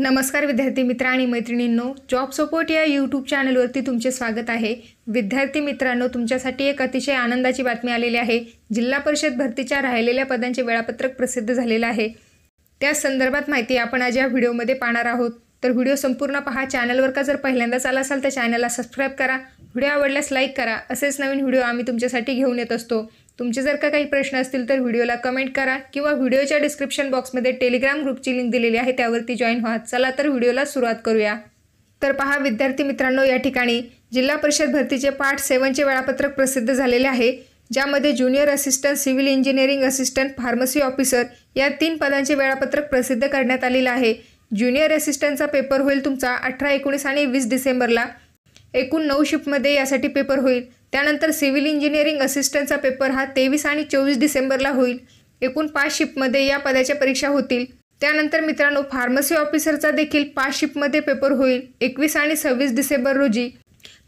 नमस्कार विद्यार्थी मित्र आणि मैत्रिणींनो, जॉब सपोर्ट या यूट्यूब चॅनलवरती तुमचे स्वागत आहे। विद्यार्थी मित्रांनो, तुमच्यासाठी एक अतिशय आनंदाची बातमी आलेली आहे। जिल्हा परिषद भरतीच्या राहिलेल्या पदांचे वेळापत्रक प्रसिद्ध झालेले आहे। त्या संदर्भात माहिती आपण आज या व्हिडिओमध्ये पाहणार आहोत। तर व्हिडिओ संपूर्ण पहा। चॅनलवर का जर पहिल्यांदाच आला असाल तर चॅनलला सबस्क्राइब करा, व्हिडिओ आवडल्यास लाईक करा। असेच नवीन व्हिडिओ आम्ही तुमच्यासाठी घेऊन येत असतो। तुमचे जर का काही प्रश्न असतील तर व्हिडिओला कमेंट करा किंवा व्हिडिओच्या डिस्क्रिप्शन बॉक्समध्ये टेलिग्राम ग्रुपची लिंक दिलेली आहे, त्यावरती जॉइन व्हा। चला तर व्हिडिओला सुरुवात करूया। तर पहा विद्यार्थी मित्रांनो, या ठिकाणी जिल्हा परिषद भरतीचे पार्ट 7 चे वेळापत्रक प्रसिद्ध झालेले आहे, ज्यामध्ये junior assistant, civil engineering assistant, pharmacy officer या 3 पदांचे वेळापत्रक प्रसिद्ध करण्यात आलेले आहे। ज्युनियर असिस्टंटचा पेपर होईल तुमचा 18, 19 आणि 20 डिसेंबरला। एकूण 9 शिफ्टमध्ये यासाठी पेपर होईल। त्यानंतर सिव्हिल इंजिनिअरिंग असिस्टंटचा पेपर हा 23 आणि 24 डिसेंबरला होईल। एकूण 5 शिफ्टमध्ये या पदाच्या परीक्षा होतील। त्यानंतर मित्रांनो, फार्मसी ऑफिसरचा देखील 5 शिफ्टमध्ये पेपर होईल 21 आणि 26 डिसेंबर रोजी।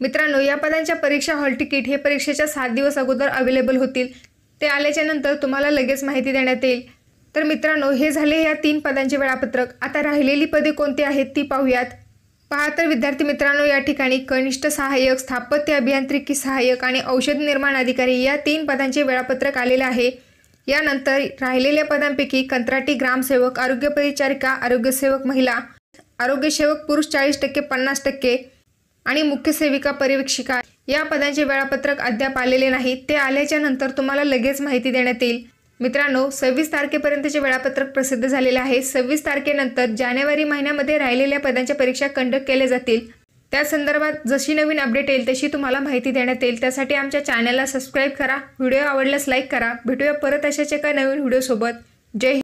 मित्रांनो, या पदांच्या परीक्षा हॉल तिकीट हे परीक्षेच्या 7 दिवस अगोदर अवेलेबल होतील। ते आल्याच्या नंतर तुम्हाला लगेच माहिती देण्यात येईल। तर मित्रांनो, हे झाले या 3 पदांचे वेळापत्रक। आता राहिलेली पदे कोणती आहेत ती पाहूयात। पहा तर विद्यार्थी मित्रांनो, या ठिकाणी कनिष्ठ सहाय्यक, स्थापत्य अभियांत्रिकी सहाय्यक आणि औषध निर्माण अधिकारी या 3 पदांचे वेळापत्रक आलेले आहे। यानंतर राहिलेल्या पदांपैकी कंत्राटी ग्रामसेवक, आरोग्य परिचारिका, आरोग्यसेवक महिला, आरोग्यसेवक पुरुष 40% 50% आणि मुख्य सेविका पर्यवेक्षिका या पदांचे वेळापत्रक अद्याप आलेले नाही। ते आल्याच्या नंतर तुम्हाला लगेच माहिती देण्यात येईल। मित्रांनो, 26 तारखेपर्यंतचे वेळापत्रक प्रसिद्ध झालेले आहे। 26 तारखेनंतर जानेवारी महिन्यामध्ये राहिलेल्या पदांच्या परीक्षा कंडक्ट केल्या जातील। त्या संदर्भात जशी नवीन अपडेट येईल तशी तुम्हाला माहिती देण्यात येईल। त्यासाठी आमच्या चॅनलला सबस्क्राइब करा, व्हिडिओ आवडल्यास लाईक करा। भेटूया परत अशाच एका नवीन व्हिडिओसोबत। जय हिंद।